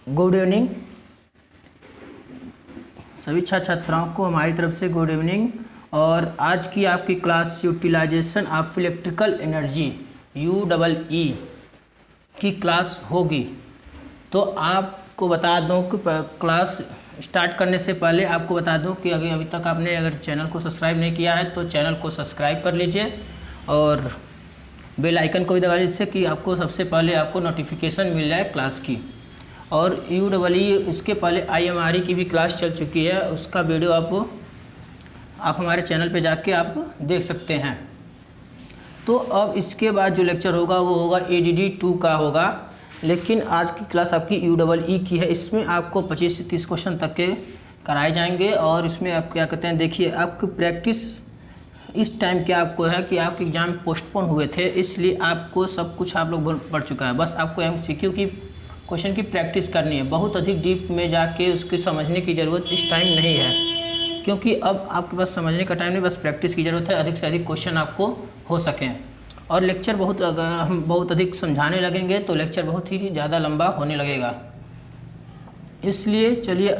Good evening सभी छात्र छात्राओं को हमारी तरफ से गुड इवनिंग। और आज की आपकी class utilisation of electrical energy UEE की क्लास होगी। तो आपको बता दूं कि क्लास स्टार्ट करने से पहले आपको बता दूं कि अभी तक आपने अगर चैनल को सब्सक्राइब नहीं किया है तो चैनल को सब्सक्राइब कर लीजिए और बेल आइकन को भी दबा लीजिए जिससे कि आपको सबसे पहले आपको नोटिफिकेशन मिल जाए क्लास की। और UEE इसके पहले IMRE की भी क्लास चल चुकी है, उसका वीडियो आप हमारे चैनल पे जाके आप देख सकते हैं। तो अब इसके बाद जो लेक्चर होगा वो होगा ADD 2 का होगा, लेकिन आज की क्लास आपकी UEE की है। इसमें आपको 25 से 30 क्वेश्चन तक के कराए जाएंगे और इसमें आप क्या कहते हैं, देखिए आपकी प्रैक्टिस इस टाइम क्या आपको है कि आपके एग्ज़ाम पोस्टपोन हुए थे, इसलिए आपको सब कुछ आप लोग पढ़ चुका है। बस आपको MCQ की क्वेश्चन की प्रैक्टिस करनी है, बहुत अधिक डीप में जाके उसकी समझने की ज़रूरत इस टाइम नहीं है, क्योंकि अब आपके पास समझने का टाइम नहीं, बस प्रैक्टिस की ज़रूरत है। अधिक से अधिक क्वेश्चन आपको हो सकें। और लेक्चर अगर हम बहुत अधिक समझाने लगेंगे तो लेक्चर बहुत ही ज़्यादा लंबा होने लगेगा, इसलिए चलिए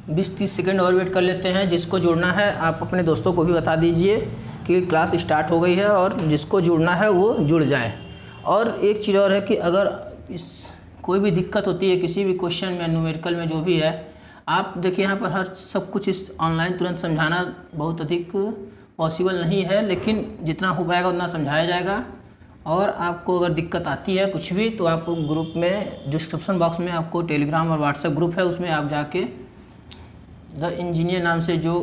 20-30 सेकेंड और वेट कर लेते हैं। जिसको जुड़ना है आप अपने दोस्तों को भी बता दीजिए कि क्लास स्टार्ट हो गई है और जिसको जुड़ना है वो जुड़ जाए। और एक चीज़ और है कि अगर कोई भी दिक्कत होती है किसी भी क्वेश्चन में, न्यूमेरिकल में, जो भी है, आप देखिए यहाँ पर हर सब कुछ इस ऑनलाइन तुरंत समझाना बहुत अधिक पॉसिबल नहीं है, लेकिन जितना हो पाएगा उतना समझाया जाएगा। और आपको अगर दिक्कत आती है कुछ भी तो आप ग्रुप में, डिस्क्रिप्शन बॉक्स में आपको टेलीग्राम और व्हाट्सएप ग्रुप है, उसमें आप जाके द इंजीनियर नाम से जो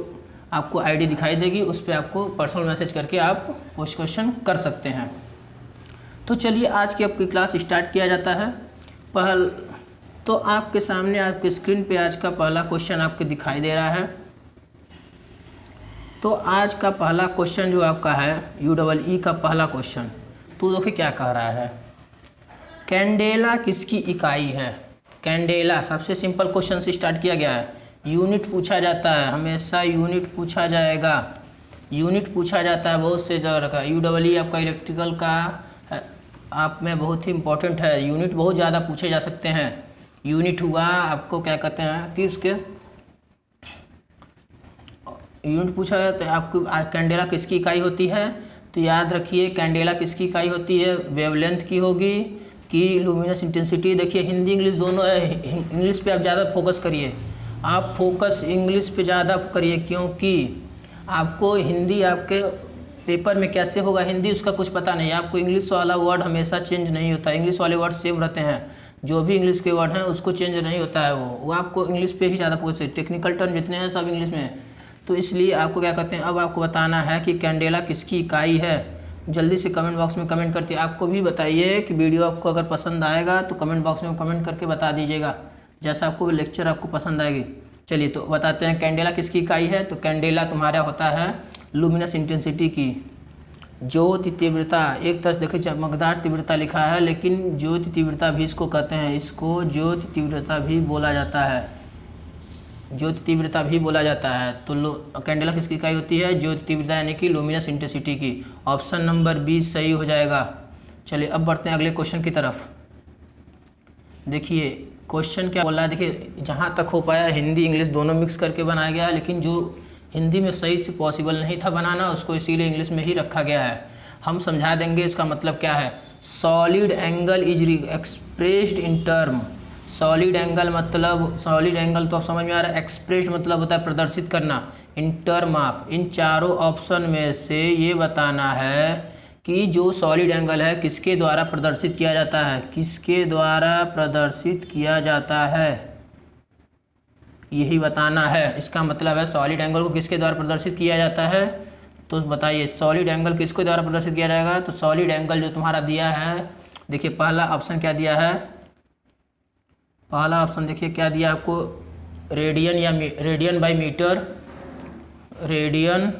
आपको ID दिखाई देगी उस पर आपको पर्सनल मैसेज करके आप पोस्ट क्वेश्चन कर सकते हैं। तो चलिए आज की आपकी क्लास स्टार्ट किया जाता है। तो आपके सामने आपके स्क्रीन पे आज का पहला क्वेश्चन आपके दिखाई दे रहा है। तो आज का पहला क्वेश्चन जो आपका है UEE का पहला क्वेश्चन, तो देखिए क्या कह रहा है, कैंडेला किसकी इकाई है। कैंडेला सबसे सिंपल क्वेश्चन से स्टार्ट किया गया है। यूनिट पूछा जाता है, हमेशा यूनिट पूछा जाएगा, यूनिट पूछा जाता है बहुत से जगह का। UEE आपका इलेक्ट्रिकल का आप में बहुत ही इम्पोर्टेंट है, यूनिट बहुत ज़्यादा पूछे जा सकते हैं। यूनिट हुआ आपको क्या कहते हैं कि उसके यूनिट पूछा जाता है आपको। कैंडेला किसकी इकाई होती है, तो याद रखिए कैंडेला किसकी इकाई होती है, वेवलेंथ की होगी कि लुमिनस इंटेंसिटी। देखिए हिंदी इंग्लिश दोनों है, इंग्लिश पे आप ज़्यादा फोकस करिए, आप फोकस इंग्लिश पे ज़्यादा करिए, क्योंकि आपको हिंदी आपके पेपर में कैसे होगा, हिंदी उसका कुछ पता नहीं। आपको इंग्लिश वाला वर्ड हमेशा चेंज नहीं होता, इंग्लिश वाले वर्ड सेम रहते हैं, जो भी इंग्लिश के वर्ड हैं उसको चेंज नहीं होता है। वो आपको इंग्लिश पे ही ज़्यादा फोकस है, टेक्निकल टर्म जितने हैं सब इंग्लिश में है। तो इसलिए आपको क्या कहते हैं, अब आपको बताना है कि कैंडेला किसकी इकाई है। जल्दी से कमेंट बॉक्स में कमेंट करते हैं। आपको भी बताइए कि वीडियो आपको अगर पसंद आएगा तो कमेंट बॉक्स में कमेंट करके बता दीजिएगा, जैसा आपको लेक्चर आपको पसंद आएगी। चलिए तो बताते हैं कैंडेला किसकी इकाई है। तो कैंडेला तुम्हारा होता है लुमिनस इंटेंसिटी की, ज्योति तीव्रता। एक तरह से देखिए चमकदार तीव्रता लिखा है, लेकिन ज्योति तीव्रता भी इसको कहते हैं, इसको ज्योति तीव्रता भी बोला जाता है, ज्योति तीव्रता भी बोला जाता है। तो कैंडेला किसकी इकाई होती है, ज्योति तीव्रता यानी कि लुमिनस इंटेंसिटी की। ऑप्शन नंबर 20 सही हो जाएगा। चलिए अब बढ़ते हैं अगले क्वेश्चन की तरफ। देखिए क्वेश्चन क्या बोला है, देखिए जहाँ तक हो पाया हिंदी इंग्लिश दोनों मिक्स करके बनाया गया है, लेकिन जो हिंदी में सही से पॉसिबल नहीं था बनाना उसको इसीलिए इंग्लिश में ही रखा गया है। हम समझा देंगे इसका मतलब क्या है। Solid angle is expressed in term. Solid angle मतलब, सॉलिड एंगल तो आप समझ में आ रहा है, एक्सप्रेस्ड मतलब होता है प्रदर्शित करना, इन टर्म ऑफ। इन चारों ऑप्शन में से ये बताना है कि जो सॉलिड एंगल है किसके द्वारा प्रदर्शित किया जाता है, किसके द्वारा प्रदर्शित किया जाता है, यही बताना है। इसका मतलब है सॉलिड एंगल को किसके द्वारा प्रदर्शित किया जाता है। तो बताइए सॉलिड एंगल किसके द्वारा प्रदर्शित किया जाएगा। तो सॉलिड एंगल जो तुम्हारा दिया है, देखिए पहला ऑप्शन क्या दिया है, पहला ऑप्शन देखिए क्या दिया आपको, रेडियन या radian by metre, radian,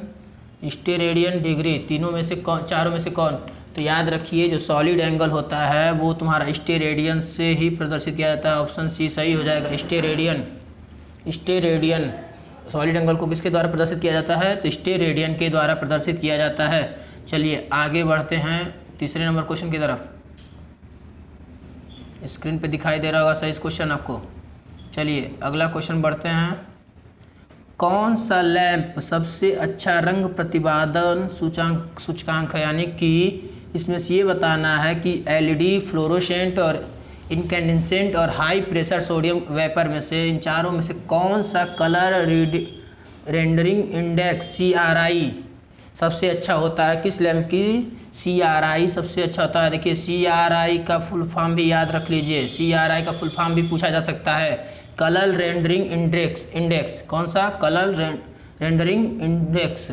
steradian, degree. तीनों में से कौन, चारों में से कौन। तो याद रखिए जो सॉलिड एंगल होता है वो तुम्हारा स्टेरेडियन से ही प्रदर्शित किया जाता है। ऑप्शन C सही हो जाएगा, स्टेरेडियन। स्टेरेडियन सॉलिड एंगल को किसके द्वारा प्रदर्शित किया जाता है, तो स्टेरेडियन के द्वारा प्रदर्शित किया जाता है। चलिए आगे बढ़ते हैं तीसरे नंबर क्वेश्चन की तरफ। स्क्रीन पे दिखाई दे रहा होगा सही क्वेश्चन आपको। चलिए अगला क्वेश्चन बढ़ते हैं। कौन सा लैंप सबसे अच्छा रंग प्रतिपादन सूचकांक है, यानी कि इसमें से ये बताना है कि एलईडी, फ्लोरोसेंट और इनकैंडेसेंट और हाई प्रेशर सोडियम वेपर में से इन चारों में से कौन सा कलर रेंडरिंग इंडेक्स CRI सबसे अच्छा होता है। किस लैंप की CRI सबसे अच्छा होता है। देखिए CRI का फुल फॉर्म भी याद रख लीजिए, CRI का फुल फॉर्म भी पूछा जा सकता है, कलर रेंडरिंग इंडेक्स। कौन सा? कलर रेंडरिंग इंडेक्स,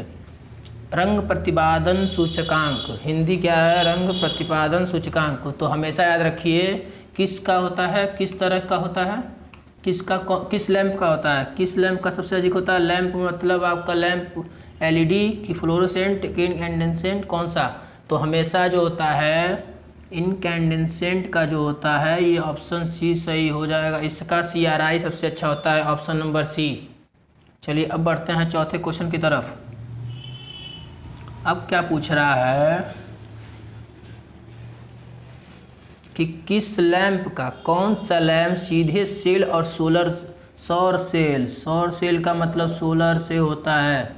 रंग प्रतिपादन सूचकांक। हिंदी क्या है? रंग प्रतिपादन सूचकांक। तो हमेशा याद रखिए किसका होता है, किस तरह का होता है, किस लैंप का होता है, किस लैंप का सबसे अधिक होता है। लैंप मतलब आपका लैंप एलईडी की फ्लोरोसेंट की इनकैंडेसेंट, कौन सा? तो हमेशा जो होता है इनकैंडेसेंट का जो होता है, ये ऑप्शन सी सही हो जाएगा। इसका CRI सबसे अच्छा होता है, ऑप्शन नंबर सी। चलिए अब बढ़ते हैं चौथे क्वेश्चन की तरफ। अब क्या पूछ रहा है कि किस लैंप का, कौन सा लैंप सीधे सेल और सौर सेल का मतलब सोलर से होता है।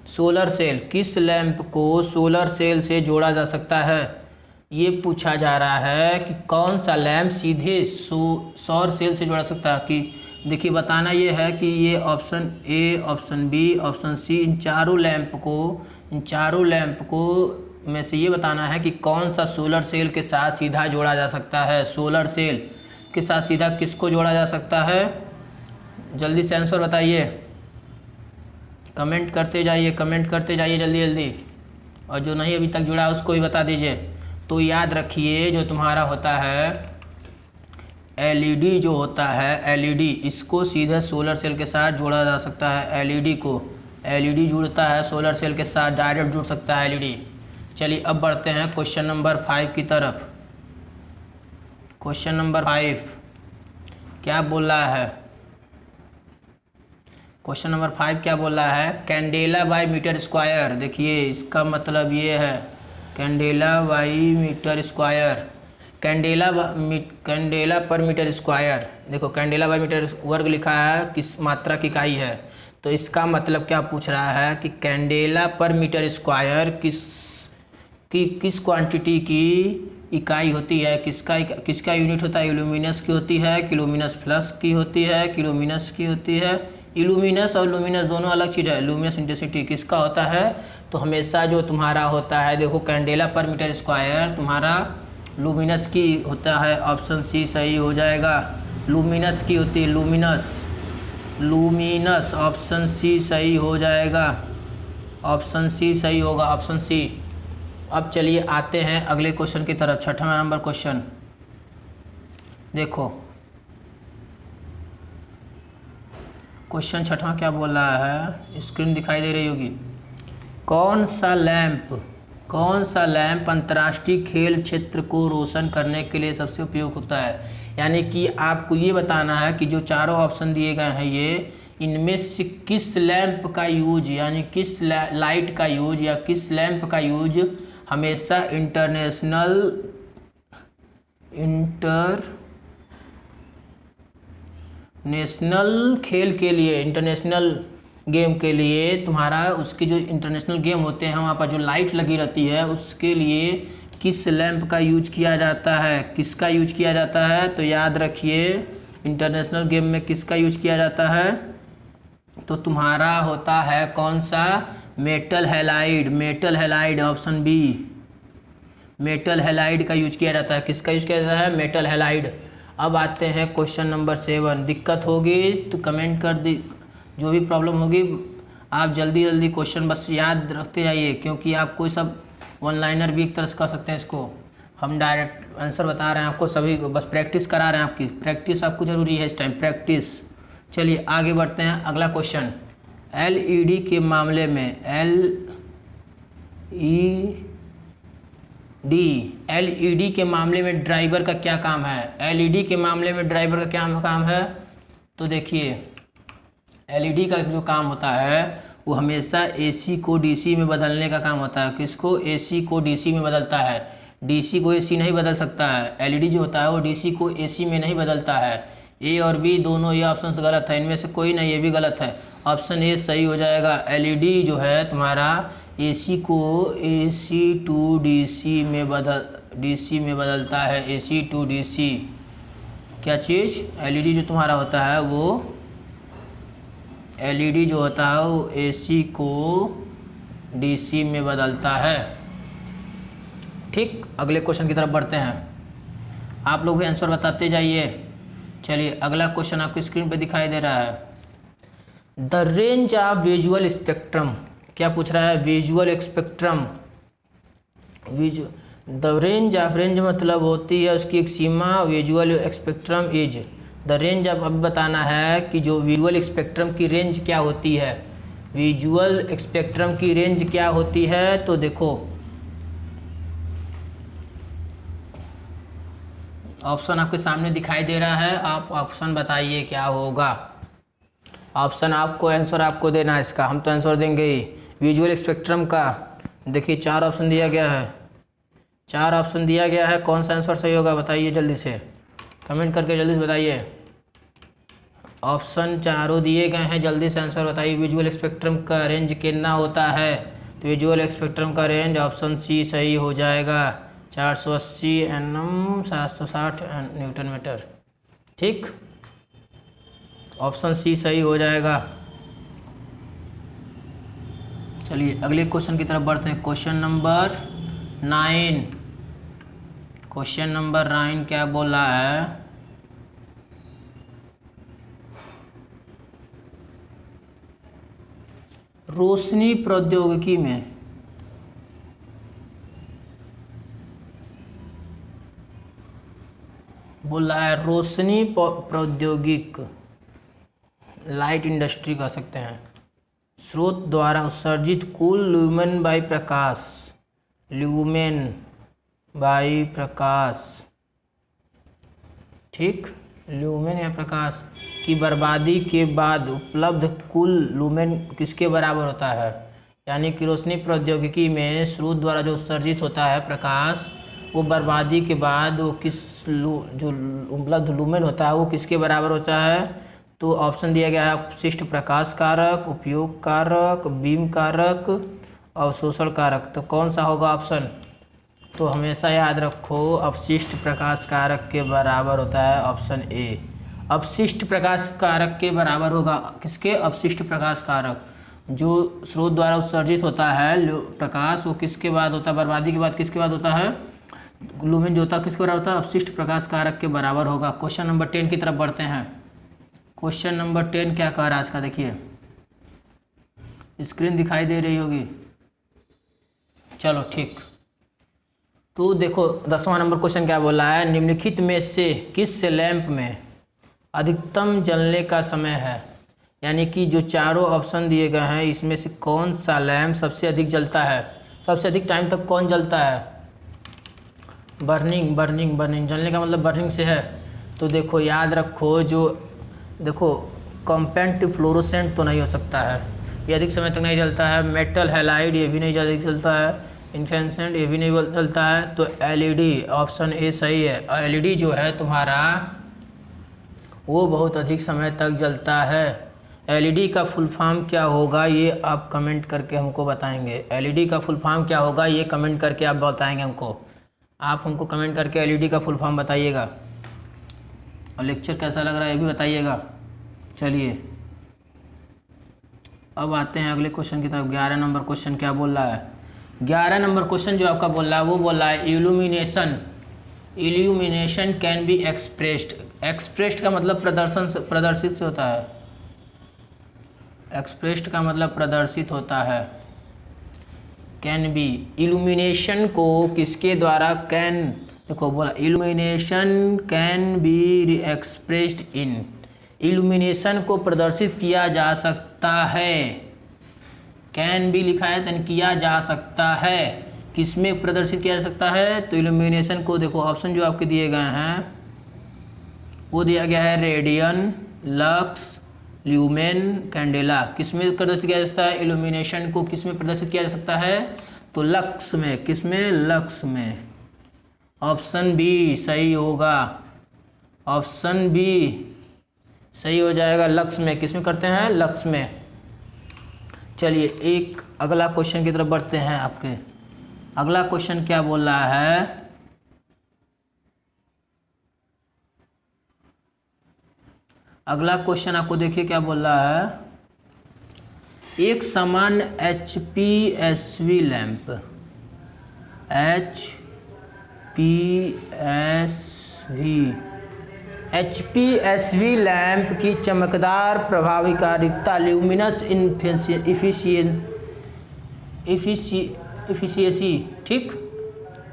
सोलर सेल किस लैंप को सोलर सेल से जोड़ा जा सकता है, ये पूछा जा रहा है कि कौन सा लैंप सीधे सौर सेल से जोड़ा सकता है। कि देखिए बताना ये है कि ये option A, option B, option C, इन चारों लैंप को में से ये बताना है कि कौन सा सोलर सेल के साथ सीधा जोड़ा जा सकता है। सोलर सेल के साथ सीधा किसको जोड़ा जा सकता है, जल्दी से आंसर बताइए। कमेंट करते जाइए जल्दी जल्दी, और जो नहीं अभी तक जुड़ा उसको भी बता दीजिए। तो याद रखिए जो तुम्हारा होता है एलईडी, जो होता है एलईडी, इसको सीधे सोलर सेल के साथ जोड़ा जा सकता है। एलईडी जुड़ता है सोलर सेल के साथ, डायरेक्ट जुड़ सकता है एलईडी। चलिए अब बढ़ते हैं क्वेश्चन नंबर 5 की तरफ। क्वेश्चन नंबर 5 क्या बोल रहा है? क्वेश्चन नंबर 5 क्या बोल रहा है? Candela by metre square. देखिए इसका मतलब ये है candela by metre square, candela पर मीटर स्क्वायर। देखो कैंडेला बाई मीटर वर्ग लिखा है, किस मात्रा की इकाई है। तो इसका मतलब क्या पूछ रहा है कि कैंडेला पर मीटर स्क्वायर किस क्वांटिटी की इकाई होती है, किसका यूनिट होता है। इल्यूमिनस की होती है, किलोमीनस प्लस की होती है, किलोमीनस की होती है। इल्यूमिनस और लुमिनस दोनों अलग चीज़ है। लुमिनस इंटेंसिटी किसका होता है, तो हमेशा जो तुम्हारा होता है, देखो कैंडेला पर मीटर स्क्वायर तुम्हारा लुमिनस की होता है, ऑप्शन सी सही हो जाएगा। लुमिनस की होती है, लुमिनस, ऑप्शन सी सही हो जाएगा, ऑप्शन सी सही होगा, ऑप्शन सी। अब चलिए आते हैं अगले क्वेश्चन की तरफ, 6वां नंबर क्वेश्चन। देखो क्वेश्चन 6वां क्या बोल रहा है, स्क्रीन दिखाई दे रही होगी। कौन सा लैंप अंतर्राष्ट्रीय खेल क्षेत्र को रोशन करने के लिए सबसे उपयोग होता है। यानी कि आपको ये बताना है कि जो चारों ऑप्शन दिए गए हैं ये, इनमें से किस लैंप का यूज, यानी किस लाइट का यूज या किस लैंप का यूज हमेशा इंटरनेशनल खेल के लिए, इंटरनेशनल गेम के लिए तुम्हारा, उसके जो इंटरनेशनल गेम होते हैं वहाँ पर जो लाइट लगी रहती है उसके लिए किस लैंप का यूज किया जाता है, किसका यूज किया जाता है। तो याद रखिए इंटरनेशनल गेम में किसका यूज किया जाता है, तो तुम्हारा होता है कौन सा, metal halide, option B, metal halide का यूज किया जाता है। किसका यूज किया जाता है, मेटल हैलाइड। अब आते हैं क्वेश्चन नंबर 7। दिक्कत होगी तो कमेंट कर दी, जो भी प्रॉब्लम होगी आप जल्दी जल्दी क्वेश्चन बस याद रखते जाइए, क्योंकि आप कोई सब ऑनलाइनर भी एक तरह से कर सकते हैं इसको। हम डायरेक्ट आंसर बता रहे हैं आपको, सभी को बस प्रैक्टिस करा रहे हैं, आपकी प्रैक्टिस आपको ज़रूरी है इस टाइम, प्रैक्टिस। चलिए आगे बढ़ते हैं, अगला क्वेश्चन। एलईडी के मामले में एलईडी के मामले में ड्राइवर का क्या काम है, एलईडी के मामले में ड्राइवर का क्या काम है। तो देखिए एलईडी का जो काम होता है वो हमेशा एसी को डीसी में बदलने का काम होता है। किसको? एसी को डीसी में बदलता है। डीसी को एसी नहीं बदल सकता है। एलईडी जो होता है वो डीसी को एसी में नहीं बदलता है। ए और बी दोनों ये ऑप्शन गलत है, इनमें से कोई नहीं, ये भी गलत है। ऑप्शन ए सही हो जाएगा। एलईडी जो है तुम्हारा एसी को एसी टू डीसी में बदलता है। एसी टू डीसी क्या चीज़? एलईडी जो तुम्हारा होता है वो एलईडी जो होता है वो एसी को डीसी में बदलता है। ठीक, अगले क्वेश्चन की तरफ बढ़ते हैं। आप लोग भी आंसर बताते जाइए। चलिए, अगला क्वेश्चन आपकी स्क्रीन पे दिखाई दे रहा है। The range of visual spectrum, क्या पूछ रहा है? Visual spectrum. The range of, range मतलब होती है उसकी एक सीमा, visual spectrum is the range of. अब बताना है कि जो विजुअल स्पेक्ट्रम की रेंज क्या होती है। विजुअल स्पेक्ट्रम की रेंज क्या होती है? तो देखो ऑप्शन आपके सामने दिखाई दे रहा है, आप ऑप्शन बताइए क्या होगा। ऑप्शन आपको आंसर आपको देना है इसका, हम तो आंसर देंगे ही। विजुअल स्पेक्ट्रम का देखिए 4 ऑप्शन दिया गया है, 4 ऑप्शन दिया गया है। कौन सा आंसर सही होगा बताइए जल्दी से, कमेंट करके जल्दी से बताइए। ऑप्शन चारों दिए गए हैं, जल्दी से आंसर बताइए। विजुअल स्पेक्ट्रम का रेंज कितना होता है? तो विजुअल स्पेक्ट्रम का रेंज ऑप्शन सी सही हो जाएगा। 480 एनएम 760 न्यूटन मीटर। ठीक, ऑप्शन सी सही हो जाएगा। चलिए अगले क्वेश्चन की तरफ बढ़ते हैं। Question number 9। क्वेश्चन नंबर 9 क्या बोला है? रोशनी प्रौद्योगिकी में बोला है, रोशनी प्रौद्योगिक, लाइट इंडस्ट्री कह सकते हैं, स्रोत द्वारा उत्सर्जित कुल ल्यूमेन बाई प्रकाश, ल्यूमेन बाई प्रकाश, ठीक, ल्यूमेन या प्रकाश की बर्बादी के बाद उपलब्ध कुल लुमेन किसके बराबर होता है? यानी कि रोशनी प्रौद्योगिकी में स्रोत द्वारा जो उत्सर्जित होता है प्रकाश, वो बर्बादी के बाद वो जो उपलब्ध लुमेन होता है वो किसके बराबर होता है? तो ऑप्शन दिया गया है अपशिष्ट प्रकाश कारक, उपयोग कारक, बीम कारक, अवशोषण कारक। तो कौन सा होगा ऑप्शन? तो हमेशा याद रखो अपशिष्ट प्रकाश कारक के बराबर होता है ऑप्शन ए। अपशिष्ट प्रकाश कारक के बराबर होगा किसके? अपशिष्ट प्रकाश कारक। जो स्रोत द्वारा उत्सर्जित होता है प्रकाश वो किसके बाद होता है? बर्बादी के बाद किसके बाद होता है? लुमेन जो होता है किसके बराबर होता है? अपशिष्ट प्रकाश कारक के बराबर होगा। क्वेश्चन नंबर 10 की तरफ बढ़ते हैं। क्वेश्चन नंबर 10 क्या कह रहा है आज का? देखिए स्क्रीन दिखाई दे रही होगी। चलो ठीक, तो देखो 10वां नंबर क्वेश्चन क्या बोला है? निम्नलिखित में से किस लैंप में अधिकतम जलने का समय है? यानी कि जो चारों ऑप्शन दिए गए हैं इसमें से कौन सा लैंप सबसे अधिक जलता है? सबसे अधिक टाइम तक कौन जलता है? बर्निंग, बर्निंग, बर्निंग, जलने का मतलब बर्निंग से है। तो देखो याद रखो, जो देखो कॉम्पैक्ट फ्लोरोसेंट तो नहीं हो सकता है, ये अधिक समय तक नहीं जलता है। मेटल हैलाइड ये भी नहीं अधिक जलता है। इनफेंसेंट ये भी नहीं जलता है। तो एलईडी ऑप्शन ए सही है। एलईडी जो है तुम्हारा वो बहुत अधिक समय तक जलता है। एलईडी का फुल फॉर्म क्या होगा ये आप कमेंट करके हमको बताएंगे। एलईडी का फुल फॉर्म क्या होगा ये कमेंट करके आप बताएंगे हमको। आप हमको कमेंट करके एलईडी का फुल फॉर्म बताइएगा, और लेक्चर कैसा लग रहा है ये भी बताइएगा। चलिए अब आते हैं अगले क्वेश्चन की तरफ। 11 नंबर क्वेश्चन क्या बोल रहा है? 11 नंबर क्वेश्चन जो आपका बोल रहा है वो बोल रहा है illumination can be expressed. Expressed का मतलब प्रदर्शित से होता है। एक्सप्रेस्ड का मतलब प्रदर्शित होता है। कैन बी, इल्यूमिनेशन को किसके द्वारा? कैन, देखो बोला illumination can be expressed in, illumination को प्रदर्शित किया जा सकता है। कैन बी लिखा है तो किया जा सकता है। किसमें प्रदर्शित किया जा सकता है? तो इल्यूमिनेशन को देखो ऑप्शन जो आपके दिए गए हैं वो दिया गया है रेडियन, लक्स, ल्यूमेन कैंडेला। किस में प्रदर्शित किया जा सकता है? इल्यूमिनेशन को किस में प्रदर्शित किया जा सकता है? तो लक्स में। किस में? लक्स में। ऑप्शन बी सही होगा, ऑप्शन बी सही हो जाएगा, लक्स में। किस में करते हैं? लक्स में। चलिए एक अगला क्वेश्चन की तरफ बढ़ते हैं। आपके अगला क्वेश्चन क्या बोल रहा है? अगला क्वेश्चन आपको देखिए क्या बोल रहा है। एक सामान्य HPSV लैंप, HPSV लैंप की चमकदार प्रभावकारिता ल्यूमिनस इफिशियंसी, ठीक,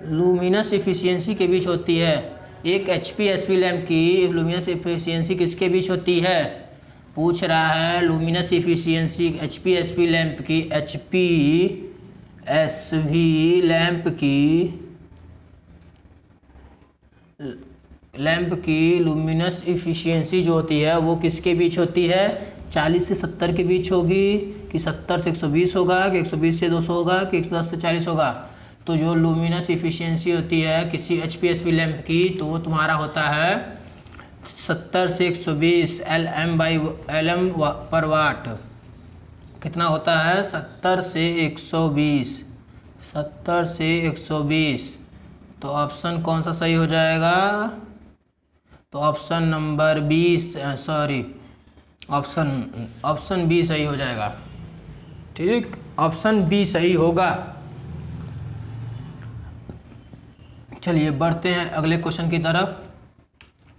लूमिनस इफिशियंसी के बीच होती है। एक HPSV लैंप की लूमिनस इफिशियंसी किसके बीच होती है? पूछ रहा है लूमिनस इफिशियंसी HPSV लैंप की, HPSV लैंप की लूमिनस इफिशियंसी जो होती है वो किसके बीच होती है? 40 से 70 के बीच होगी, कि 70 से 120 होगा, कि 120 से 200 होगा, कि 110 से 40 होगा। तो जो लूमिनस इफिशियंसी होती है किसी HPSV लैंप की, तो वो तुम्हारा होता है 70 से 120 LM पर वाट। कितना होता है? 70 से 120, 70 से 120। तो ऑप्शन कौन सा सही हो जाएगा? तो option number 20, sorry, option B सही हो जाएगा। ठीक, ऑप्शन बी सही होगा। चलिए बढ़ते हैं अगले क्वेश्चन की तरफ।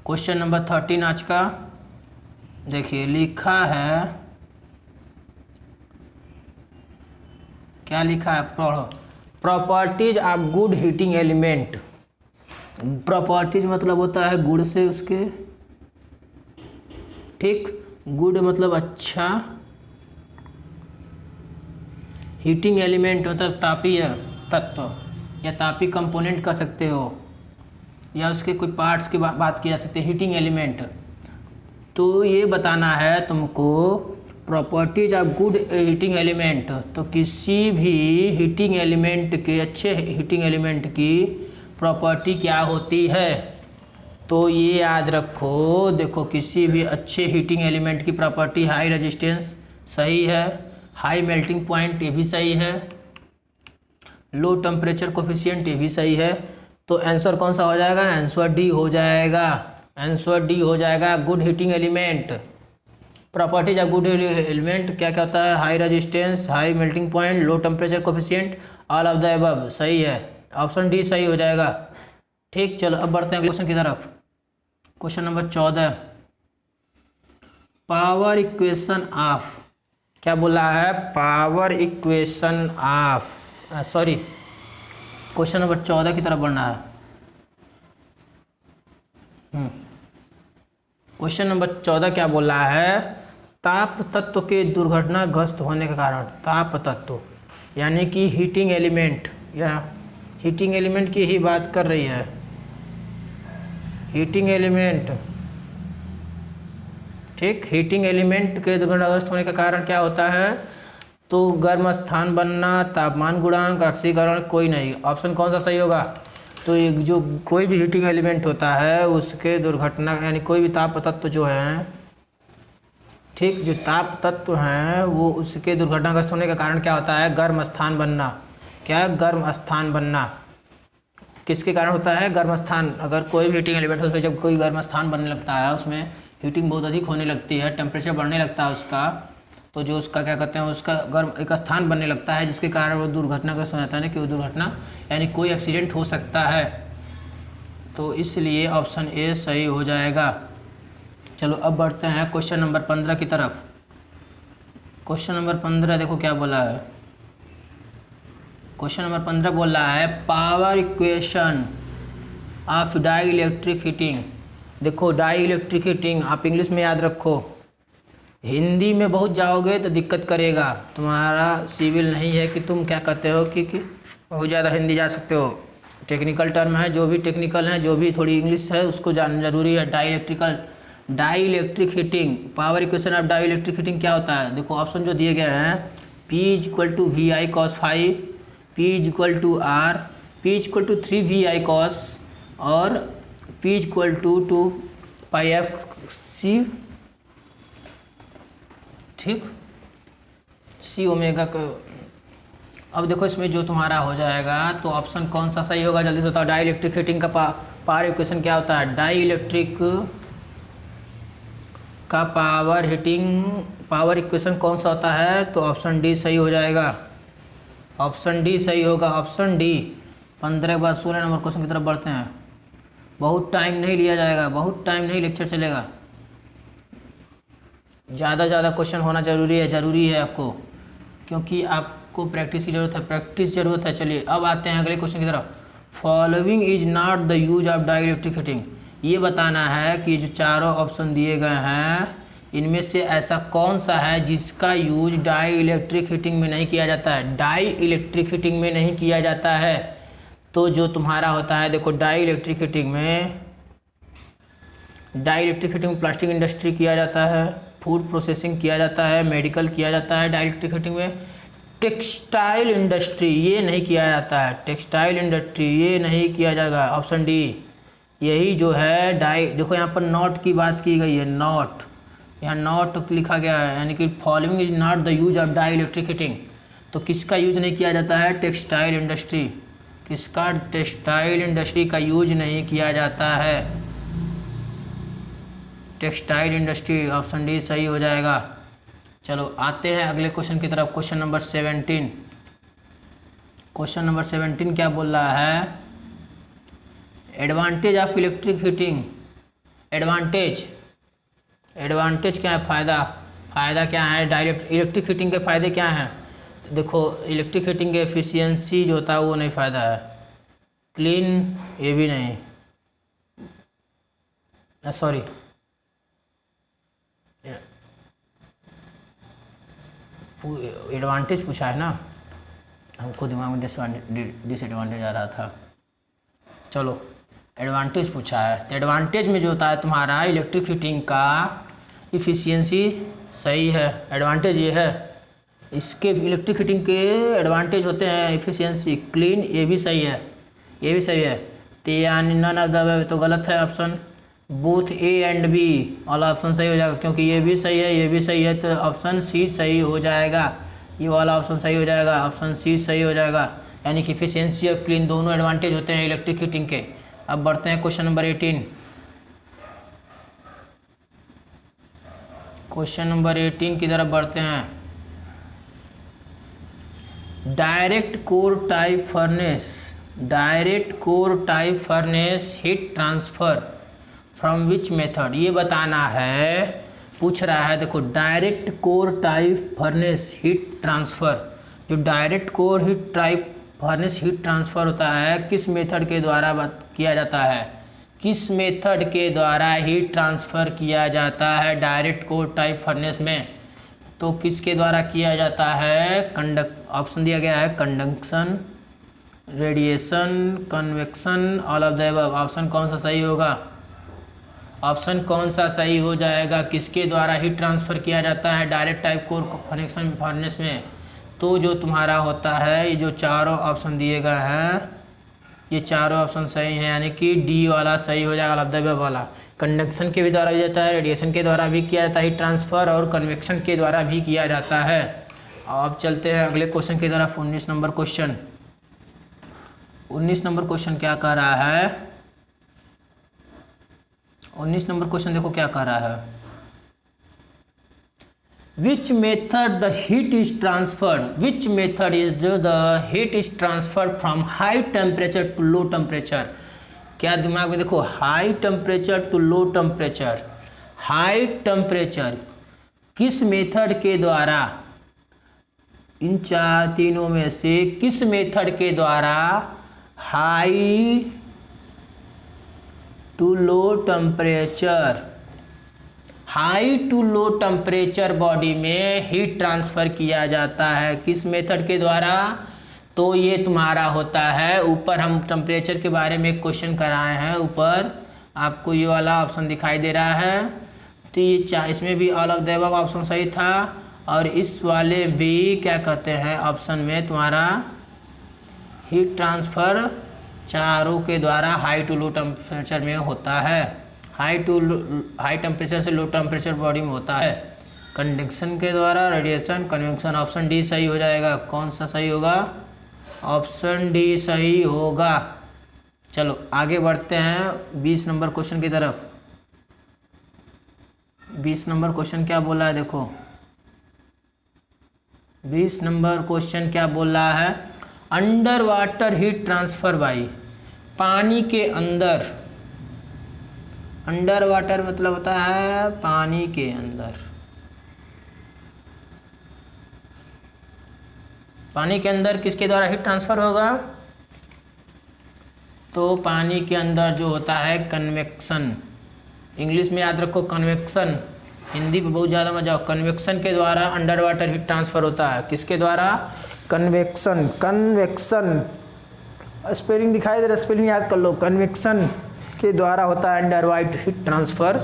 क्वेश्चन नंबर 13 आज का देखिए, लिखा है, क्या लिखा है? पढ़ो। Properties of good heating element. Properties मतलब होता है गुड से उसके, ठीक, गुड मतलब अच्छा, हीटिंग एलिमेंट मतलब तापीय तत्व या तापीय कंपोनेंट कह सकते हो, या उसके कोई पार्ट्स की बात की जा सकती है, हीटिंग एलिमेंट। तो ये बताना है तुमको properties of good heating element. तो किसी भी हीटिंग एलिमेंट के, अच्छे हीटिंग एलिमेंट की प्रॉपर्टी क्या होती है? तो ये याद रखो, देखो किसी भी अच्छे हीटिंग एलिमेंट की प्रॉपर्टी हाई रेजिस्टेंस सही है, हाई मेल्टिंग पॉइंट ये भी सही है, लो टेम्परेचर कोफिशिएंट ये भी सही है। तो आंसर कौन सा हो जाएगा? आंसर डी हो जाएगा, आंसर डी हो जाएगा। Good heating element, properties of good element क्या क्या होता है? High resistance, high melting point, low temperature coefficient, all of the above. सही है, ऑप्शन डी सही हो जाएगा। ठीक, चलो अब बढ़ते हैं क्वेश्चन की तरफ। Question number 14, power equation of, क्या बोला है? Power equation of, sorry, question number 14 की तरफ बढ़ना है। क्वेश्चन नंबर 14 क्या बोल रहा है? ताप तत्व के दुर्घटनाग्रस्त होने के कारण, ताप तत्व यानी कि हीटिंग एलिमेंट, या हीटिंग एलिमेंट की ही बात कर रही है, हीटिंग एलिमेंट, ठीक, हीटिंग एलिमेंट के दुर्घटनाग्रस्त होने का कारण क्या होता है? तो गर्म स्थान बनना, तापमान गुणांक, ऑक्सीकरण, कोई नहीं। ऑप्शन कौन सा सही होगा? तो ये जो कोई भी हीटिंग एलिमेंट होता है उसके दुर्घटना, यानी कोई भी ताप तत्व जो है, ठीक, जो ताप तत्व हैं वो उसके दुर्घटनाग्रस्त होने का कारण क्या होता है? गर्म स्थान बनना। क्या? गर्म स्थान बनना। किसके कारण होता है? गर्म स्थान। अगर कोई भी हीटिंग एलिमेंट उसमें जब कोई गर्म स्थान बनने लगता है, उसमें हीटिंग बहुत अधिक होने लगती है, टेम्परेचर बढ़ने लगता है उसका, तो जो उसका क्या कहते हैं, उसका गर्म एक स्थान बनने लगता है, जिसके कारण वो दुर्घटनाग्रस्त हो जाता है ना, कि वो दुर्घटना यानी कोई एक्सीडेंट हो सकता है। तो इसलिए ऑप्शन ए सही हो जाएगा। चलो अब बढ़ते हैं क्वेश्चन नंबर 15 की तरफ। क्वेश्चन नंबर 15 देखो क्या बोला है। क्वेश्चन नंबर 15 बोल रहा है power equation of dielectric heating. देखो डाई इलेक्ट्रिक हीटिंग आप इंग्लिश में याद रखो, हिंदी में बहुत जाओगे तो दिक्कत करेगा। तुम्हारा सिविल नहीं है कि तुम क्या कहते हो कि बहुत ज़्यादा हिंदी जा सकते हो। टेक्निकल टर्म है, जो भी टेक्निकल है, जो भी थोड़ी इंग्लिश है उसको जानना जरूरी है। Dielectrical dielectric heating, power equation of dielectric heating क्या होता है? देखो ऑप्शन जो दिए गए हैं, P is equal to V I cos phi, P is equal to R, P is equal to 3 VI cos और P is equal to 2πFC, ठीक, सी ओमेगा को। अब देखो इसमें जो तुम्हारा हो जाएगा तो ऑप्शन कौन सा सही होगा, जल्दी से बताओ। डाई इलेक्ट्रिक हीटिंग का पावर इक्वेशन क्या होता है? डाई इलेक्ट्रिक का पावर इक्वेशन कौन सा होता है? तो ऑप्शन डी सही हो जाएगा, ऑप्शन डी सही होगा, ऑप्शन डी। 15 के बाद 16 नंबर क्वेश्चन की तरफ बढ़ते हैं। बहुत टाइम नहीं लिया जाएगा, बहुत टाइम नहीं लेक्चर चलेगा, ज़्यादा क्वेश्चन होना ज़रूरी है आपको, क्योंकि आपको प्रैक्टिस की ज़रूरत है। चलिए अब आते हैं अगले क्वेश्चन की तरफ। Following is not the use of dielectric heating. ये बताना है कि जो चारों ऑप्शन दिए गए हैं इनमें से ऐसा कौन सा है जिसका यूज डाई इलेक्ट्रिक हीटिंग में नहीं किया जाता है, डाई इलेक्ट्रिक हीटिंग में नहीं किया जाता है। तो जो तुम्हारा होता है, देखो डाई इलेक्ट्रिक हीटिंग में प्लास्टिक इंडस्ट्री किया जाता है, फूड प्रोसेसिंग किया जाता है, मेडिकल किया जाता है। डाई इलेक्ट्रिक हीटिंग में टेक्सटाइल इंडस्ट्री ये नहीं किया जाता है, टेक्सटाइल इंडस्ट्री ये नहीं किया जाएगा। ऑप्शन डी यही जो है डाई। देखो यहाँ पर नॉट की बात की गई है, नॉट, यहाँ नॉट लिखा गया है, यानी कि following is not the use of dielectric heating. तो किसका यूज नहीं किया जाता है? Textile industry. किसका? टेक्सटाइल इंडस्ट्री का यूज नहीं किया जाता है, टेक्सटाइल इंडस्ट्री। ऑप्शन डी सही हो जाएगा। चलो आते हैं अगले क्वेश्चन की तरफ। Question number 17। क्वेश्चन नंबर 17 क्या बोल रहा है? Advantage of electric heating. Advantage क्या है? फ़ायदा क्या है? डायरेक्ट इलेक्ट्रिक हीटिंग के फ़ायदे क्या हैं? देखो इलेक्ट्रिक हीटिंग के एफिशिएंसी जो होता है वो नहीं फ़ायदा है, क्लीन ये भी नहीं, सॉरी एडवांटेज पूछा है ना, हमको दिमाग में डिसएडवांटेज आ रहा था। चलो एडवांटेज पूछा है, तो एडवांटेज में जो होता है तुम्हारा इलेक्ट्रिक हीटिंग का इफ़िशियंसी सही है, एडवांटेज ये है। इसके इलेक्ट्रिक हीटिंग के एडवांटेज होते हैं इफ़िशियंसी, क्लीन ये भी सही है, ये भी सही है। तो यानी नन ऑफ द तो गलत है option, both A and B वाला ऑप्शन सही हो जाएगा, क्योंकि ये भी सही है ये भी सही है, तो ऑप्शन सी सही हो जाएगा, ये वाला ऑप्शन सही हो जाएगा, ऑप्शन सी सही हो जाएगा। यानी कि इफिशियंसी और क्लीन दोनों एडवांटेज होते हैं इलेक्ट्रिक हीटिंग के। अब बढ़ते हैं क्वेश्चन नंबर 18। क्वेश्चन नंबर 18 की तरफ बढ़ते हैं। Direct core type furnace heat transfer from which method, ये बताना है, पूछ रहा है। देखो direct core type furnace heat transfer, जो direct core heat type furnace heat transfer होता है किस मेथड के द्वारा किया जाता है, किस मेथड के द्वारा हीट ट्रांसफ़र किया जाता है डायरेक्ट कोर टाइप फर्नेस में? तो किसके द्वारा किया जाता है? ऑप्शन दिया गया है conduction, radiation, convection, all of the above. Option कौन सा सही होगा? ऑप्शन कौन सा सही हो जाएगा? किसके द्वारा हीट ट्रांसफ़र किया जाता है direct type core connection furnace में? तो जो तुम्हारा होता है, ये जो चारों ऑप्शन दिए गए हैं ये चारों ऑप्शन सही हैं, यानी कि डी वाला सही हो जाएगा, ऑल ऑफ द अबव वाला। कंडक्शन के भी द्वारा भी जाता है, रेडिएशन के द्वारा भी किया जाता है हीट ट्रांसफ़र, और कन्वेक्शन के द्वारा भी किया जाता है। अब चलते हैं अगले क्वेश्चन की तरफ। 19 नंबर क्वेश्चन। 19 नंबर क्वेश्चन क्या कह रहा है? 19 नंबर क्वेश्चन देखो क्या कह रहा है। Which method the heat is transferred? Which method is the heat is transferred from high temperature to low temperature? क्या दिमाग में देखो, high temperature to low temperature, high temperature किस मेथड के द्वारा, इन तीनों में से किस मेथड के द्वारा high to low temperature, high to low temperature body में हीट ट्रांसफ़र किया जाता है, किस मेथड के द्वारा? तो ये तुम्हारा होता है, ऊपर हम टेम्परेचर के बारे में एक क्वेश्चन कराए हैं, ऊपर आपको ये वाला ऑप्शन दिखाई दे रहा है, तो ये इसमें भी all of the above option सही था। और इस वाले भी क्या कहते हैं ऑप्शन में तुम्हारा हीट ट्रांसफ़र चारों के द्वारा हाई टू लो टेम्परेचर में होता है। हाई टेम्परेचर से लो टेम्परेचर बॉडी में होता है। कंडक्शन के द्वारा, रेडिएशन, कन्वेक्शन। ऑप्शन डी सही हो जाएगा। कौन सा सही होगा? ऑप्शन डी सही होगा। चलो आगे बढ़ते हैं 20 नंबर क्वेश्चन की तरफ। 20 नंबर क्वेश्चन क्या बोला है देखो। 20 नंबर क्वेश्चन क्या बोल रहा है? Under water heat transfer by, पानी के अंदर। अंडर वाटर मतलब होता है पानी के अंदर। पानी के अंदर किसके द्वारा हीट ट्रांसफर होगा? तो पानी के अंदर जो होता है कन्वेक्शन। इंग्लिश में याद रखो कन्वेक्शन, हिंदी पे बहुत ज़्यादा मजा आओ। कन्वेक्शन के द्वारा अंडर वाटर हीट ट्रांसफर होता है। किसके द्वारा? कन्वेक्शन। कन्वेक्शन स्पेलिंग दिखाई दे रहा, स्पेलिंग याद कर लो। कन्वेक्शन के द्वारा होता है अंडर वाटर हीट ट्रांसफर।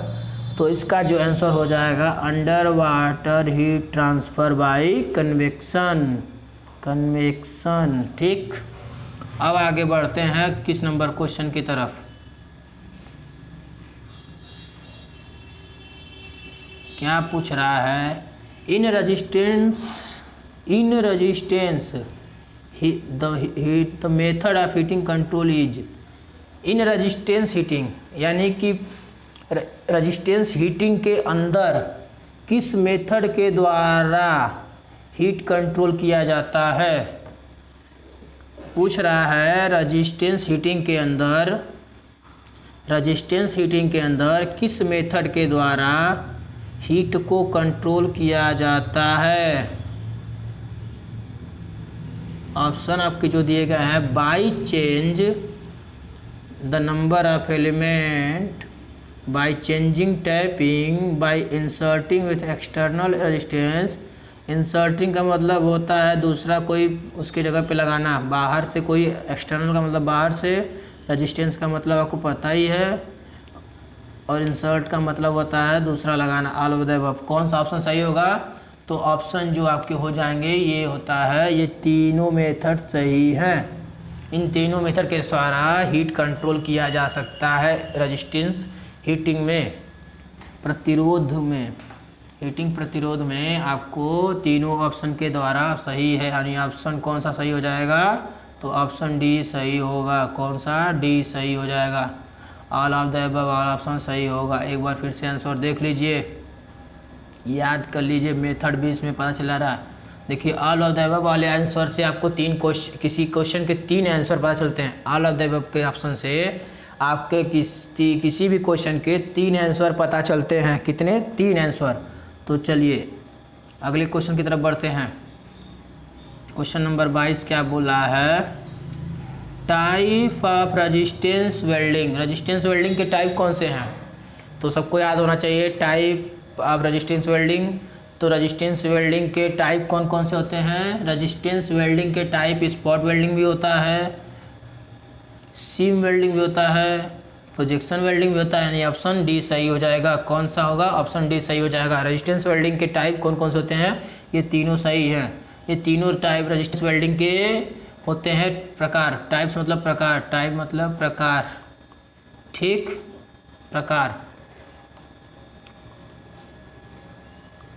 तो इसका जो आंसर हो जाएगा under water heat transfer by convection. Convection, ठीक। अब आगे बढ़ते हैं किस नंबर क्वेश्चन की तरफ। क्या पूछ रहा है? In resistance the method of heating control is. In resistance heating यानी कि रेजिस्टेंस हीटिंग के अंदर किस मेथड के द्वारा हीट कंट्रोल किया जाता है? पूछ रहा है रेजिस्टेंस हीटिंग के अंदर किस मेथड के द्वारा हीट को कंट्रोल किया जाता है? ऑप्शन आपके जो दिए गए हैं, by change the number of element, by changing tapping, by inserting with external resistance. Inserting का मतलब होता है दूसरा कोई उसके जगह पे लगाना, बाहर से कोई, एक्सटर्नल का मतलब बाहर से, रेजिस्टेंस का मतलब आपको पता ही है, और इंसर्ट का मतलब होता है दूसरा लगाना। All of the above. कौन सा ऑप्शन सही होगा? तो ऑप्शन जो आपके हो जाएंगे ये होता है, ये तीनों मेथड सही हैं। इन तीनों मेथड के द्वारा हीट कंट्रोल किया जा सकता है रेजिस्टेंस हीटिंग में, प्रतिरोध में। हीटिंग प्रतिरोध में आपको तीनों ऑप्शन के द्वारा सही है। यानी ऑप्शन कौन सा सही हो जाएगा? तो ऑप्शन डी सही होगा। कौन सा? डी सही हो जाएगा। All of the above, all option सही होगा। एक बार फिर से आंसर देख लीजिए, याद कर लीजिए, मेथड भी इसमें पता चला रहा। देखिए ऑल ऑफ द अबव वाले आंसर से आपको किसी क्वेश्चन के 3 आंसर पता चलते हैं। ऑल ऑफ द अबव के ऑप्शन से आपके किसी भी क्वेश्चन के 3 आंसर पता चलते हैं। कितने? 3 आंसर। तो चलिए अगले क्वेश्चन की तरफ बढ़ते हैं। क्वेश्चन नंबर 22 क्या बोला है? Type of resistance welding. Resistance welding के टाइप कौन से हैं? तो सबको याद होना चाहिए टाइप ऑफ रेजिस्टेंस वेल्डिंग। तो रेजिस्टेंस वेल्डिंग के टाइप कौन कौन से होते हैं? रेजिस्टेंस वेल्डिंग के टाइप स्पॉट वेल्डिंग भी होता है, सीम वेल्डिंग भी होता है, प्रोजेक्शन वेल्डिंग भी होता है। यानी ऑप्शन डी सही हो जाएगा। कौन सा होगा? ऑप्शन डी सही हो जाएगा। रेजिस्टेंस वेल्डिंग के टाइप कौन कौन से होते हैं? ये तीनों सही हैं। ये तीनों टाइप रेजिस्टेंस वेल्डिंग के होते हैं। प्रकार, टाइप्स मतलब प्रकार, टाइप मतलब प्रकार, ठीक। प्रकार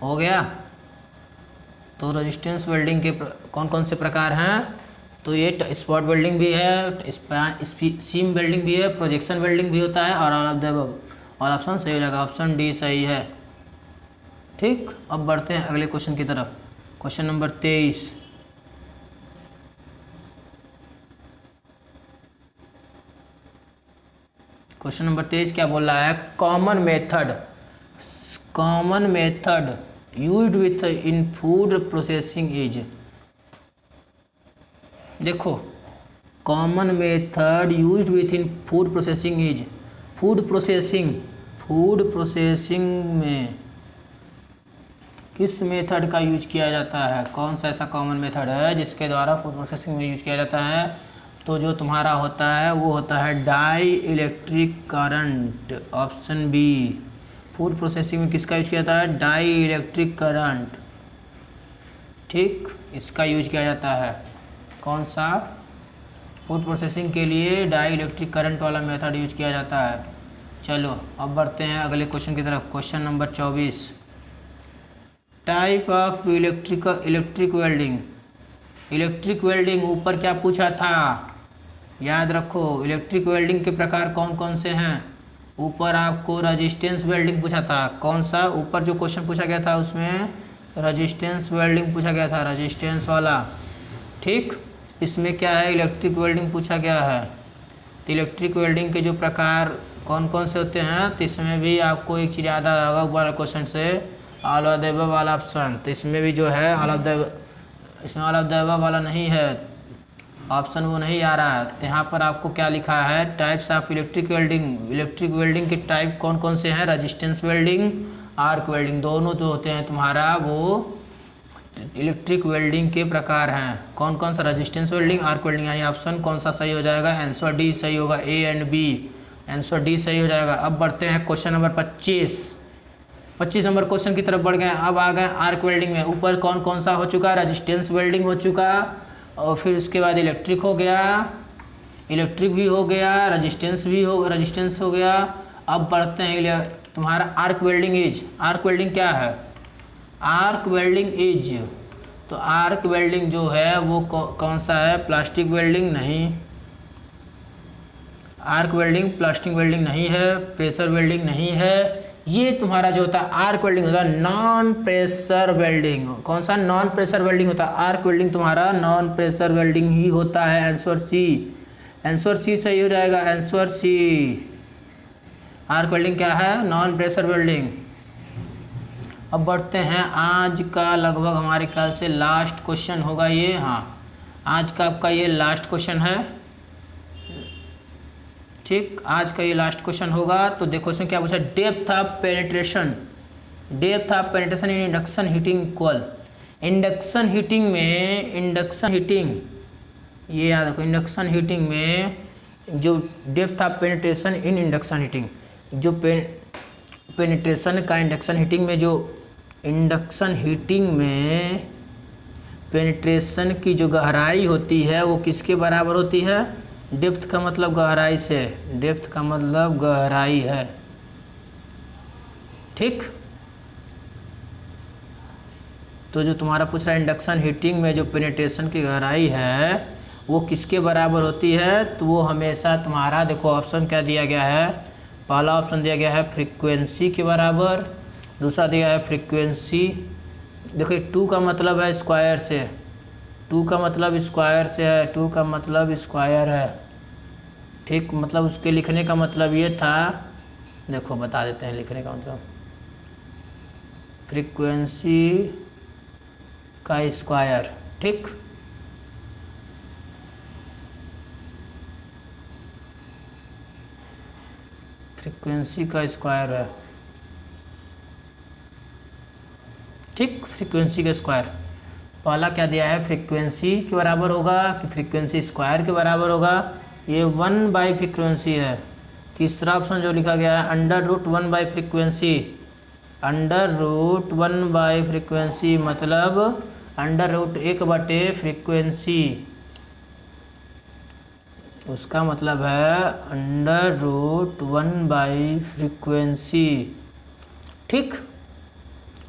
हो गया। तो रेजिस्टेंस वेल्डिंग के कौन कौन से प्रकार हैं? तो ये स्पॉट वेल्डिंग भी है, सीम वेल्डिंग भी है, प्रोजेक्शन वेल्डिंग भी होता है, और all of the above. All option सही हो जाएगा। ऑप्शन डी सही है, ठीक। अब बढ़ते हैं अगले क्वेश्चन की तरफ। Question number 23। क्वेश्चन नंबर 23 क्या बोल रहा है? Common method used with in food processing is. देखो, common method used with in food processing is. Food processing में किस मेथड का यूज किया जाता है? कौन सा ऐसा कॉमन मेथड है जिसके द्वारा फूड प्रोसेसिंग में यूज किया जाता है? तो जो तुम्हारा होता है वो होता है dielectric current. Option B. Food processing में किसका यूज किया जाता है? Dielectric current. ठीक, इसका यूज किया जाता है। कौन सा? फूड प्रोसेसिंग के लिए डाई इलेक्ट्रिक करंट वाला मेथड यूज किया जाता है। चलो अब बढ़ते हैं अगले क्वेश्चन की तरफ। Question number 24, type of electric welding. Electric welding ऊपर क्या पूछा था? याद रखो, इलेक्ट्रिक वेल्डिंग के प्रकार कौन कौन से हैं? ऊपर आपको रेजिस्टेंस वेल्डिंग पूछा था। कौन सा? ऊपर जो क्वेश्चन पूछा गया था उसमें रेजिस्टेंस वेल्डिंग पूछा गया था, रेजिस्टेंस वाला। ठीक, इसमें क्या है? इलेक्ट्रिक वेल्डिंग पूछा गया है। तो इलेक्ट्रिक वेल्डिंग के जो प्रकार कौन कौन से होते हैं, तो इसमें भी आपको एक चीज़ याद आएगा ऊपर क्वेश्चन से, ऑल ऑफ द अबव वाला ऑप्शन। तो इसमें भी जो है ऑल ऑफ द, इसमें ऑल ऑफ द अबव वाला नहीं है ऑप्शन, वो नहीं आ रहा है। तो यहाँ पर आपको क्या लिखा है? Types of electric welding. Electric welding के टाइप कौन कौन से हैं? रेजिस्टेंस वेल्डिंग, आर्क वेल्डिंग, दोनों जो होते हैं तुम्हारा वो इलेक्ट्रिक वेल्डिंग के प्रकार हैं। कौन कौन सा? Resistance welding, arc welding. यानी ऑप्शन कौन सा सही हो जाएगा? आंसर डी सही होगा, A and B, answer D सही हो जाएगा। अब बढ़ते हैं क्वेश्चन नंबर 25 नंबर क्वेश्चन की तरफ बढ़ गए। अब आ गए आर्क वेल्डिंग में। ऊपर कौन कौन सा हो चुका? रेजिस्टेंस वेल्डिंग हो चुका, और फिर उसके बाद इलेक्ट्रिक हो गया, इलेक्ट्रिक भी हो गया, रेजिस्टेंस हो गया। अब बढ़ते हैं तुम्हारा arc welding is. Arc welding क्या है? आर्क वेल्डिंग इज, तो आर्क वेल्डिंग जो है वो कौन सा है? प्लास्टिक वेल्डिंग नहीं, आर्क वेल्डिंग प्लास्टिक वेल्डिंग नहीं है, प्रेशर वेल्डिंग नहीं है। ये तुम्हारा जो होता है आर्क वेल्डिंग होता है नॉन प्रेशर वेल्डिंग। कौन सा? नॉन प्रेशर वेल्डिंग होता है। आर्क वेल्डिंग तुम्हारा नॉन प्रेशर वेल्डिंग ही होता है। आंसर सी, आंसर सी सही हो जाएगा, आंसर सी। आर्क वेल्डिंग क्या है? Non pressure welding. अब बढ़ते हैं, आज का लगभग हमारे ख्याल से लास्ट क्वेश्चन होगा ये। हाँ, आज का आपका ये लास्ट क्वेश्चन है। ठीक, आज का ये लास्ट क्वेश्चन होगा। तो देखो इसमें क्या पूछा? Depth of penetration, depth of penetration in induction heating equal. Induction heating में, इंडक्शन हीटिंग, ये याद रखो, इंडक्शन हीटिंग में जो depth of penetration in induction heating, जो पेनिट्रेशन का इंडक्शन हीटिंग में, जो इंडक्शन हीटिंग में पेनिट्रेशन की जो गहराई होती है वो किसके बराबर होती है? डेप्थ का मतलब गहराई से, डेप्थ का मतलब गहराई है। ठीक, तो जो तुम्हारा पूछ रहा है इंडक्शन हीटिंग में जो पेनिट्रेशन की गहराई है वो किसके बराबर होती है? तो वो हमेशा तुम्हारा, देखो ऑप्शन क्या दिया गया है? पहला ऑप्शन दिया गया है फ्रीक्वेंसी के बराबर, दूसरा दिया है फ्रीक्वेंसी, देखो 2 का मतलब है स्क्वायर से, 2 का मतलब स्क्वायर से है, 2 का मतलब स्क्वायर है। ठीक, मतलब उसके लिखने का मतलब ये था, देखो बता देते हैं लिखने का मतलब, फ्रीक्वेंसी का स्क्वायर। ठीक, फ्रीक्वेंसी का स्क्वायर है। ठीक, फ्रीक्वेंसी का स्क्वायर। पहला क्या दिया है? फ्रीक्वेंसी के बराबर होगा कि फ्रीक्वेंसी स्क्वायर के बराबर होगा? ये 1 बाई फ्रीक्वेंसी है। तीसरा ऑप्शन जो लिखा गया है √1 बाई फ्रीक्वेंसी, √1 बाई फ्रीक्वेंसी मतलब √1 फ्रीक्वेंसी, उसका मतलब है √1 बाई फ्रीक्वेंसी। ठीक,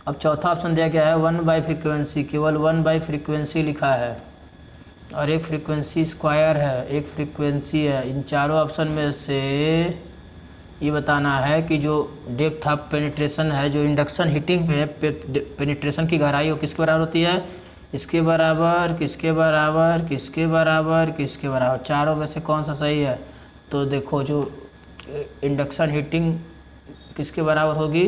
अब चौथा ऑप्शन दिया गया है 1 बाई फ्रीक्वेंसी, केवल 1 बाई फ्रीक्वेंसी लिखा है, और एक फ्रीक्वेंसी स्क्वायर है, एक फ्रीक्वेंसी है। इन चारों ऑप्शन में से ये बताना है कि जो डेप्थ ऑफ पेनिट्रेशन है, जो इंडक्शन हीटिंग पे पेनिट्रेशन की गहराई हो किसके बराबर होती है? इसके बराबर, किसके बराबर, किसके बराबर, किसके बराबर, चारों में से कौन सा सही है? तो देखो जो इंडक्शन हीटिंग किसके बराबर होगी?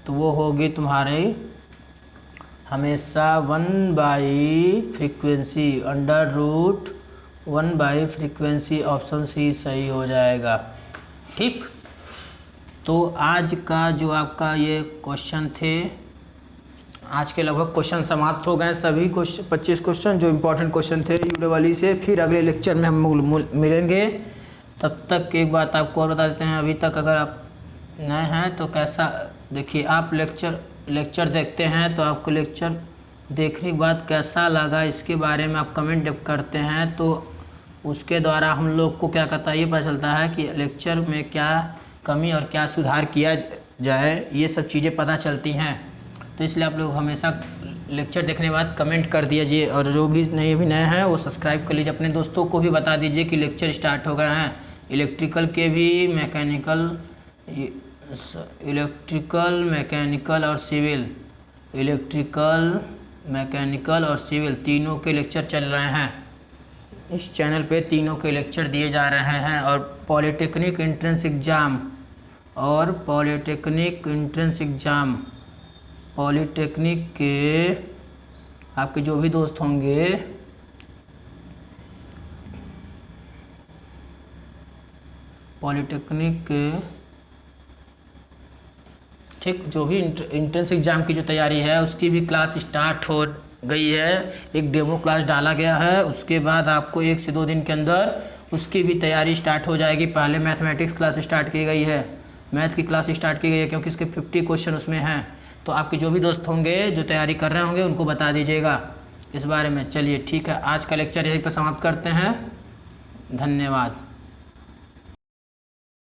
तो वो होगी तुम्हारे हमेशा 1 by frequency, √1 by frequency, option C सही हो जाएगा। ठीक, तो आज का जो आपका ये क्वेश्चन थे, आज के लगभग क्वेश्चन समाप्त हो गए सभी 25 क्वेश्चन जो इम्पोर्टेंट क्वेश्चन थे UWE से। फिर अगले लेक्चर में हम मिलेंगे। तब तक एक बात आपको और बता देते हैं, अभी तक अगर आप नए हैं तो कैसा, देखिए आप लेक्चर देखते हैं तो आपको लेक्चर देखने के बाद कैसा लगा इसके बारे में आप कमेंट जब करते हैं तो उसके द्वारा हम लोग को क्या कहता है ये पता चलता है कि लेक्चर में क्या कमी और क्या सुधार किया जाए, ये सब चीज़ें पता चलती हैं। तो इसलिए आप लोग हमेशा लेक्चर देखने के बाद कमेंट कर दीजिए और जो भी नए हैं वो सब्सक्राइब कर लीजिए। अपने दोस्तों को भी बता दीजिए कि लेक्चर स्टार्ट हो गए हैं, इलेक्ट्रिकल के भी, मैकेनिकल और सिविल, तीनों के लेक्चर चल रहे हैं। इस चैनल पे तीनों के लेक्चर दिए जा रहे हैं। और पॉलिटेक्निक के आपके जो भी दोस्त होंगे पॉलिटेक्निक के, ठीक, जो भी इंट्रेंस एग्ज़ाम की जो तैयारी है उसकी भी क्लास स्टार्ट हो गई है। एक डेमो क्लास डाला गया है, उसके बाद आपको 1 से 2 दिन के अंदर उसकी भी तैयारी स्टार्ट हो जाएगी। पहले मैथमेटिक्स क्लास स्टार्ट की गई है, मैथ की क्लास स्टार्ट की गई है क्योंकि इसके 50 क्वेश्चन उसमें हैं। तो आपके जो भी दोस्त होंगे जो तैयारी कर रहे होंगे उनको बता दीजिएगा इस बारे में। चलिए ठीक है, आज का लेक्चर यहीं पर समाप्त करते हैं। धन्यवाद।